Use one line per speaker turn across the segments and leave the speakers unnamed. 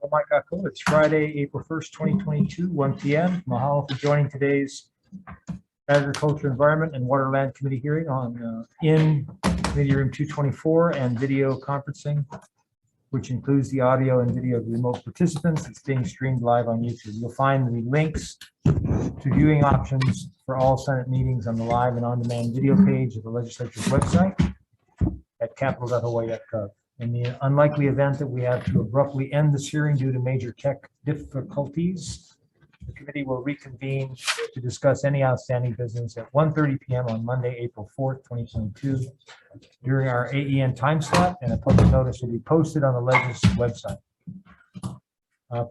Oh my God, cool. It's Friday, April 1st, 2022, 1 p.m. Mahalo for joining today's Agriculture, Environment, and Waterland Committee hearing on in Committee Room 224 and video conferencing, which includes the audio and video of the remote participants. It's being streamed live on YouTube. You'll find the links to viewing options for all Senate meetings on the live and on-demand video page of the legislature's website at capitol.hawaii.gov. In the unlikely event that we have to abruptly end this hearing due to major tech difficulties, the committee will reconvene to discuss any outstanding business at 1:30 p.m. on Monday, April 4th, 2022, during our AEN time slot, and a public notice will be posted on the legislature website.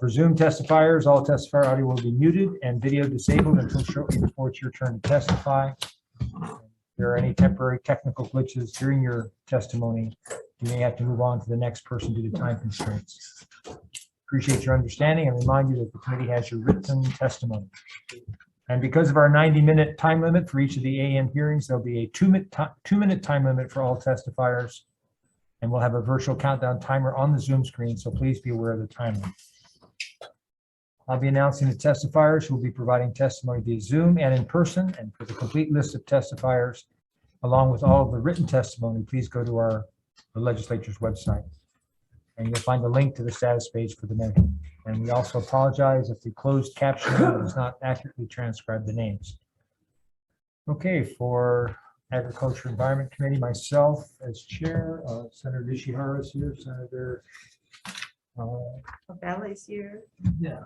Presumed testifiers, all testifier audio will be muted and video disabled until shortly before it's your turn to testify. If there are any temporary technical glitches during your testimony, you may have to move on to the next person due to time constraints. Appreciate your understanding and remind you that the committee has your written testimony. And because of our 90-minute time limit for each of the AEN hearings, there'll be a two-minute time limit for all testifiers. And we'll have a virtual countdown timer on the Zoom screen, so please be aware of the time limit. I'll be announcing the testifiers who will be providing testimony via Zoom and in person. And for the complete list of testifiers, along with all of the written testimony, please go to the legislature's website. And you'll find a link to the status page for the measure. And we also apologize if the closed captioning does not accurately transcribe the names. Okay, for Agriculture Environment Committee, myself as chair, Senator Ishihara is here, Senator
Bella is here.
yeah.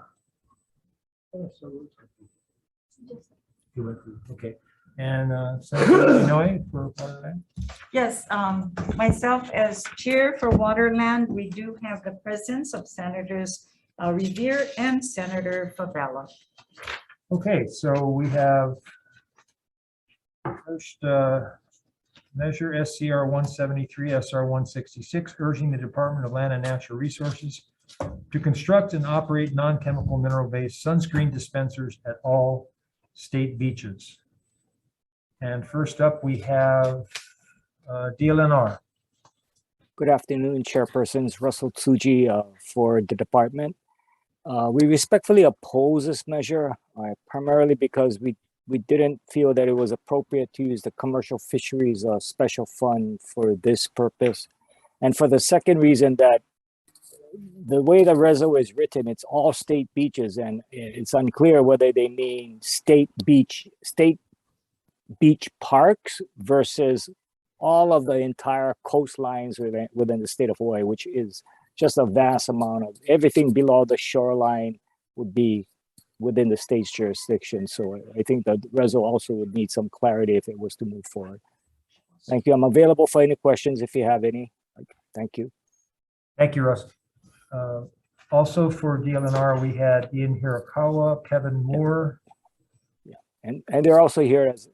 Okay, and Senator Inouye for Waterland.
Yes, myself as chair for Waterland, we do have the presence of Senators Revere and Senator Favela.
Okay, so we have first measure SCR 173, SR 166, urging the Department of Land and Natural Resources to construct and operate non-chemical mineral-based sunscreen dispensers at all state beaches. And first up, we have DLNR.
Good afternoon, Chairpersons. Russell Tsuji for the department. We respectfully oppose this measure, primarily because we didn't feel that it was appropriate to use the commercial fisheries special fund for this purpose. And for the second reason, that the way the reso is written, it's all state beaches, and it's unclear whether they mean state beach parks versus all of the entire coastlines within the state of Hawaii, which is just a vast amount of everything below the shoreline would be within the state's jurisdiction. So I think that reso also would need some clarity if it was to move forward. Thank you. I'm available for any questions if you have any. Thank you.
Thank you, Russ. Also for DLNR, we had Ian Hirakawa, Kevin Moore.
Yeah, and they're also here as,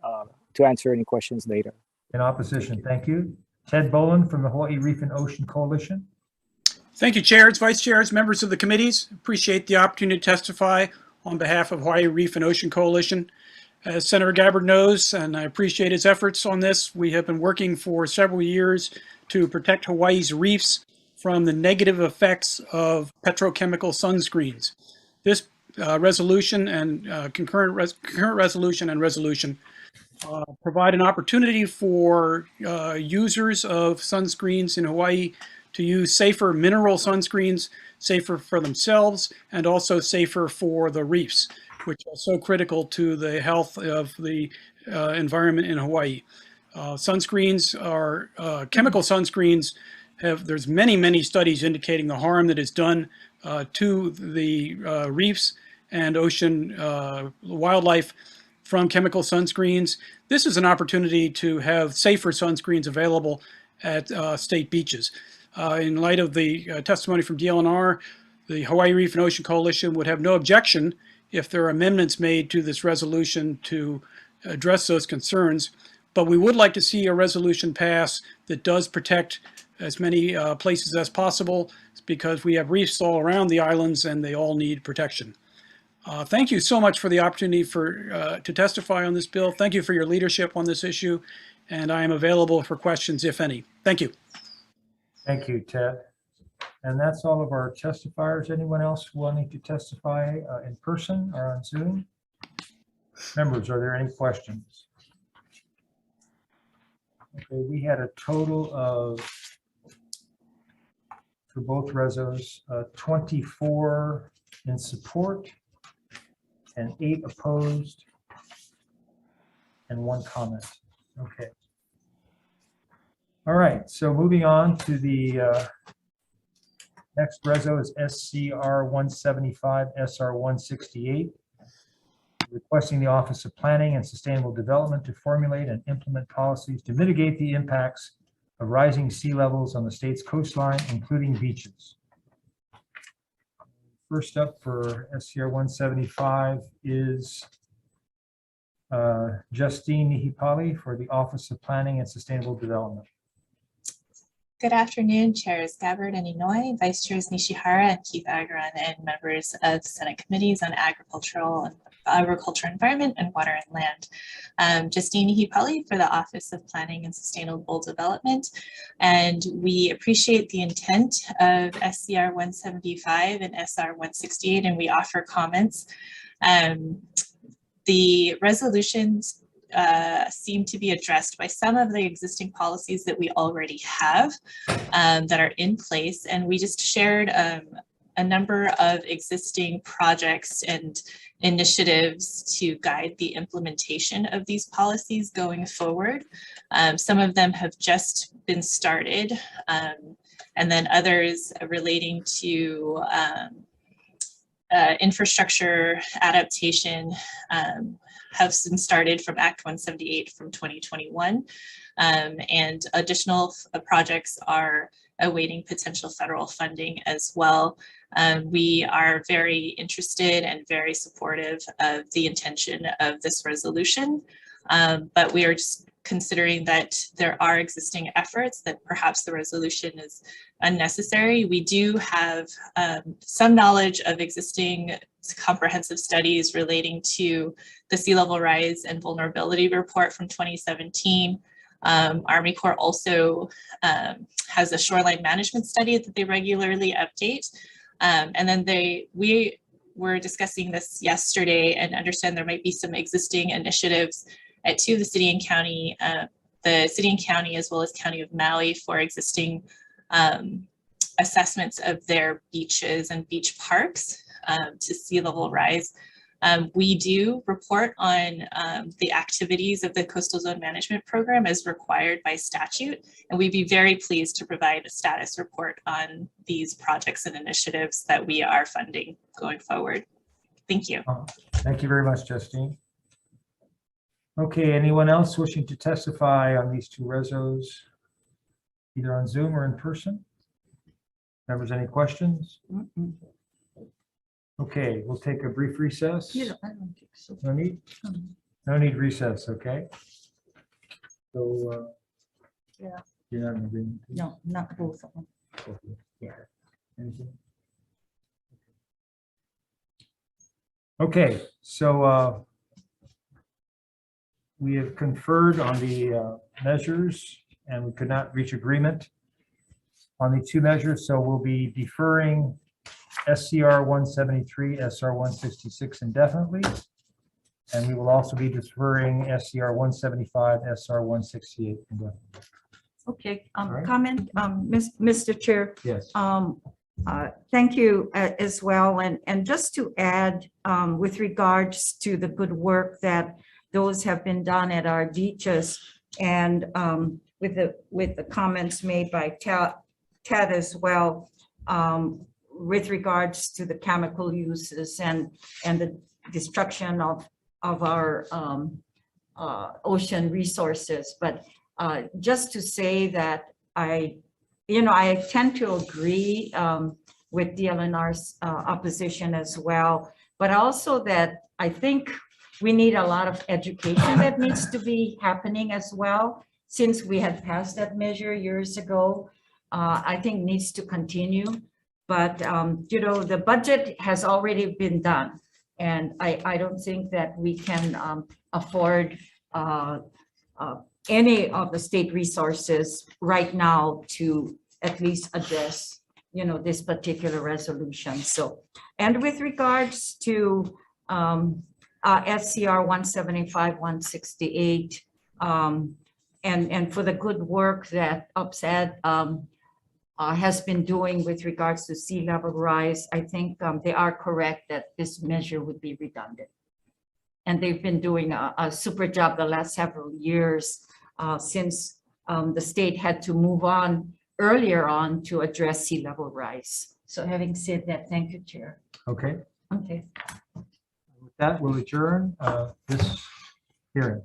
to answer any questions later.
In opposition, thank you. Ted Boland from the Hawaii Reef and Ocean Coalition.
Thank you, chairs, vice chairs, members of the committees. Appreciate the opportunity to testify on behalf of Hawaii Reef and Ocean Coalition. As Senator Gabbard knows, and I appreciate his efforts on this, we have been working for several years to protect Hawaii's reefs from the negative effects of petrochemical sunscreens. This resolution and concurrent resolution and resolution provide an opportunity for users of sunscreens in Hawaii to use safer mineral sunscreens, safer for themselves and also safer for the reefs, which are so critical to the health of the environment in Hawaii. Sunscreens are chemical sunscreens. There's many studies indicating the harm that is done to the reefs and ocean wildlife from chemical sunscreens. This is an opportunity to have safer sunscreens available at state beaches. In light of the testimony from DLNR, the Hawaii Reef and Ocean Coalition would have no objection if there are amendments made to this resolution to address those concerns. But we would like to see a resolution pass that does protect as many places as possible, because we have reefs all around the islands and they all need protection. Thank you so much for the opportunity to testify on this bill. Thank you for your leadership on this issue, and I am available for questions if any. Thank you.
Thank you, Ted. And that's all of our testifiers. Anyone else wanting to testify in person or on Zoom? Members, are there any questions? Okay, we had a total of, for both resos, 24 in support and 8 opposed and 1 comment. Okay. All right, so moving on to the next reso is SCR 175, SR 168. Requesting the Office of Planning and Sustainable Development to formulate and implement policies to mitigate the impacts of rising sea levels on the state's coastline, including beaches. First up for SCR 175 is Justine Nihipali for the Office of Planning and Sustainable Development.
Good afternoon, Chairs Gabbard and Inouye, Vice Chairs Nishihara and Keith Agron, and members of Senate Committees on Agriculture, Environment, and Water and Land. Justine Nihipali for the Office of Planning and Sustainable Development. And we appreciate the intent of SCR 175 and SR 168, and we offer comments. The resolutions seem to be addressed by some of the existing policies that we already have that are in place. And we just shared a number of existing projects and initiatives to guide the implementation of these policies going forward. Some of them have just been started, and then others relating to infrastructure adaptation have been started from Act 178 from 2021, and additional projects are awaiting potential federal funding as well. We are very interested and very supportive of the intention of this resolution, but we are just considering that there are existing efforts that perhaps the resolution is unnecessary. We do have some knowledge of existing comprehensive studies relating to the sea level rise and vulnerability report from 2017. Army Corps also has a shoreline management study that they regularly update. And then we were discussing this yesterday and understand there might be some existing initiatives at two of the city and county as well as County of Maui for existing assessments of their beaches and beach parks to sea level rise. We do report on the activities of the Coastal Zone Management Program as required by statute, and we'd be very pleased to provide a status report on these projects and initiatives that we are funding going forward. Thank you.
Thank you very much, Justine. Okay, anyone else wishing to testify on these two resos, either on Zoom or in person? Members, any questions? Okay, we'll take a brief recess.
I don't think so.
No need? No need recess, okay? So,
Yeah.
You're not in agreement?
No, not both of them.
Okay. Yeah. Anything? Okay, so we have conferred on the measures and we could not reach agreement on the two measures, so we'll be deferring SCR 173, SR 166 indefinitely, and we will also be deferring SCR 175, SR 168 indefinitely.
Okay,
right.
comment, Mr. Chair.
Yes.
Thank you as well. And just to add, with regards to the good work that those have been done at our beaches, and with the comments made by Ted as well, with regards to the chemical uses and the destruction of our ocean resources. But just to say that I tend to agree with DLNR's opposition as well, but also that I think we need a lot of education that needs to be happening as well. Since we had passed that measure years ago, I think needs to continue. But, the budget has already been done. And I don't think that we can afford any of the state resources right now to at least address this particular resolution. So, and with regards to SCR 175, 168, and for the good work that UPSAD has been doing with regards to sea level rise, I think they are correct that this measure would be redundant. And they've been doing a super job the last several years since the state had to move on earlier on to address sea level rise. So having said that, thank you, Chair.
Okay,
Okay.
with that, we'll adjourn this hearing.